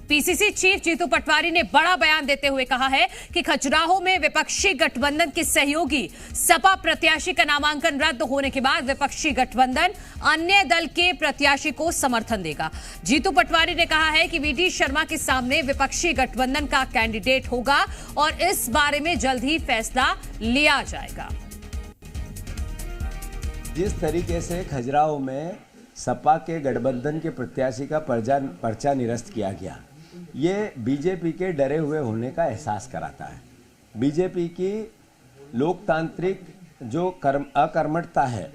PCC chief Jitu Patwari ने बड़ा बयान देते हुए कहा है कि खजुराहो में विपक्षी गठबंधन के सहयोगी सपा प्रत्याशी का नामांकन रद्द होने के बाद विपक्षी गठबंधन अन्य दल के प्रत्याशी को समर्थन देगा। जीतू पटवारी ने कहा है कि वीडी शर्मा के सामने विपक्षी गठबंधन का कैंडिडेट होगा और इस बारे में जल्द ही फैसला लिया जाएगा। जिस तरीके से खजुराहो में सपा के गठबंधन के प्रत्याशी का पर्चा निरस्त किया गया, ये बीजेपी के डरे हुए होने का एहसास कराता है। बीजेपी की लोकतांत्रिक जो अकर्मठता है,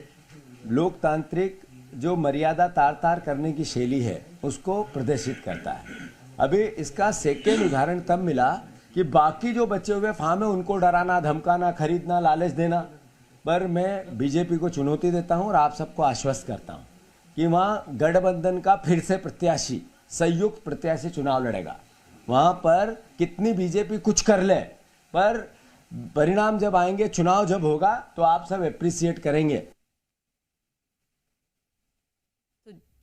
लोकतांत्रिक जो मर्यादा तार तार करने की शैली है, उसको प्रदर्शित करता है। अभी इसका सेकेंड उदाहरण तब मिला कि बाकी जो बचे हुए फार्म है उनको डराना, धमकाना, खरीदना, लालच देना। पर मैं बीजेपी को चुनौती देता हूं और आप सबको आश्वस्त करता हूं कि वहां गठबंधन का फिर से प्रत्याशी, संयुक्त प्रत्याशी चुनाव लड़ेगा। वहां पर कितनी बीजेपी कुछ कर ले, पर परिणाम जब आएंगे, चुनाव जब होगा, तो आप सब एप्रिसिएट करेंगे।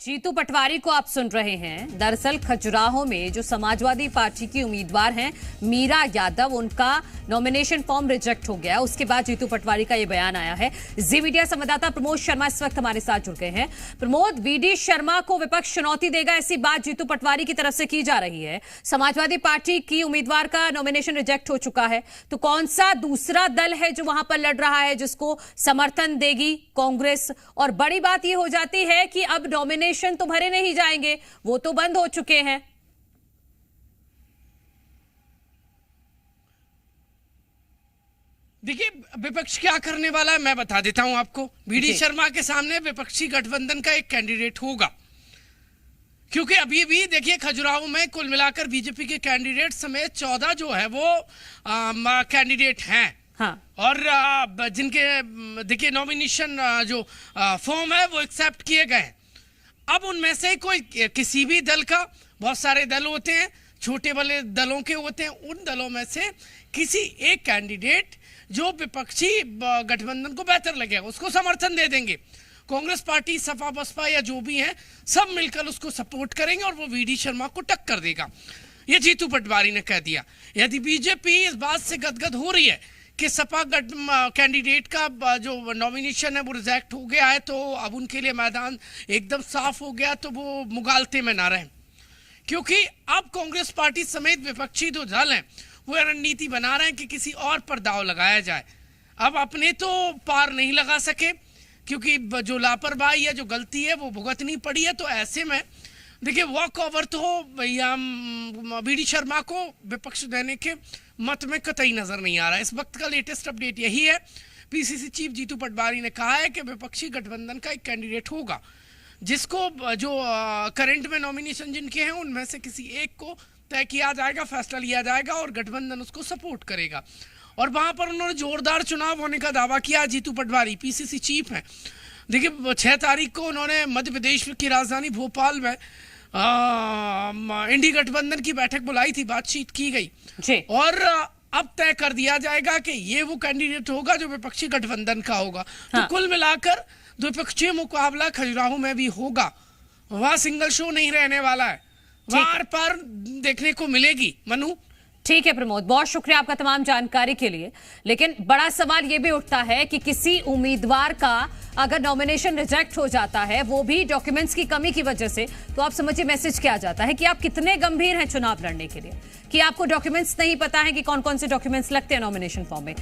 जीतू पटवारी को आप सुन रहे हैं। दरअसल खजुराहो में जो समाजवादी पार्टी की उम्मीदवार हैं मीरा यादव, उनका नॉमिनेशन फॉर्म रिजेक्ट हो गया। उसके बाद जीतू पटवारी का ये बयान आया है। जी मीडिया संवाददाता प्रमोद शर्मा इस वक्त हमारे साथ जुड़ गए हैं। प्रमोद, वीडी शर्मा को विपक्ष चुनौती देगा, ऐसी बात जीतू पटवारी की तरफ से की जा रही है। समाजवादी पार्टी की उम्मीदवार का नॉमिनेशन रिजेक्ट हो चुका है, तो कौन सा दूसरा दल है जो वहां पर लड़ रहा है जिसको समर्थन देगी कांग्रेस? और बड़ी बात यह हो जाती है कि अब नॉमिनेशन तो भरे नहीं जाएंगे, वो तो बंद हो चुके हैं। देखिए, विपक्ष क्या करने वाला है मैं बता देता हूं आपको। वीडी शर्मा के सामने विपक्षी गठबंधन का एक कैंडिडेट होगा, क्योंकि अभी भी देखिए खजुराहो में कुल मिलाकर बीजेपी के कैंडिडेट समेत 14 जो है वो कैंडिडेट हैं। हाँ। और जिनके देखिए नॉमिनेशन जो फॉर्म है वो एक्सेप्ट किए गए हैं। अब उनमें से कोई किसी भी दल का, बहुत सारे दल होते हैं, छोटे बड़े दलों के होते हैं, उन दलों में से किसी एक कैंडिडेट जो विपक्षी गठबंधन को बेहतर लगेगा उसको समर्थन दे देंगे। कांग्रेस पार्टी, सपा, बसपा या जो भी है सब मिलकर उसको सपोर्ट करेंगे और वो वीडी शर्मा को टक्कर देगा। ये जीतू पटवारी ने कह दिया। यदि बीजेपी इस बात से गदगद हो रही है कि सपा कैंडिडेट का जो नॉमिनेशन है वो रिजेक्ट हो गया है, तो अब उनके लिए मैदान एकदम साफ हो गया, तो वो मुगालते में ना रहें, क्योंकि अब कांग्रेस पार्टी समेत विपक्षी जो दल हैं वो रणनीति बना रहे हैं कि किसी और पर दाव लगाया जाए। अब अपने तो पार नहीं लगा सके, क्योंकि जो लापरवाही है, जो गलती है वो भुगतनी पड़ी है। तो ऐसे में देखिए वॉक ओवर तो भैया वीडी शर्मा को विपक्ष देने के मत में कतई नजर नहीं आ रहा है। इस वक्त का लेटेस्ट अपडेट यही है। पीसीसी चीफ जीतू पटवारी ने कहा है कि विपक्षी गठबंधन का एक कैंडिडेट होगा, जिसको जो करंट में नॉमिनेशन जिनके हैं उनमें से किसी एक को तय किया जाएगा, फैसला लिया जाएगा और गठबंधन उसको सपोर्ट करेगा। और वहां पर उन्होंने जोरदार चुनाव होने का दावा किया। जीतू पटवारी पीसीसी चीफ हैं। देखिए 6 तारीख को उन्होंने मध्य प्रदेश की राजधानी भोपाल में इंडी गठबंधन की बैठक बुलाई थी, बातचीत की गई और अब तय कर दिया जाएगा कि ये वो कैंडिडेट होगा जो विपक्षी गठबंधन का होगा। हाँ। तो कुल मिलाकर द्विपक्षीय मुकाबला खजुराहो में भी होगा। वहां सिंगल शो नहीं रहने वाला है, वहां पर देखने को मिलेगी। मनु, ठीक है प्रमोद, बहुत शुक्रिया आपका तमाम जानकारी के लिए। लेकिन बड़ा सवाल यह भी उठता है कि किसी उम्मीदवार का अगर नॉमिनेशन रिजेक्ट हो जाता है, वो भी डॉक्यूमेंट्स की कमी की वजह से, तो आप समझिए मैसेज क्या जाता है कि आप कितने गंभीर हैं चुनाव लड़ने के लिए, कि आपको डॉक्यूमेंट्स नहीं पता है कि कौन कौन से डॉक्यूमेंट्स लगते हैं नॉमिनेशन फॉर्म में।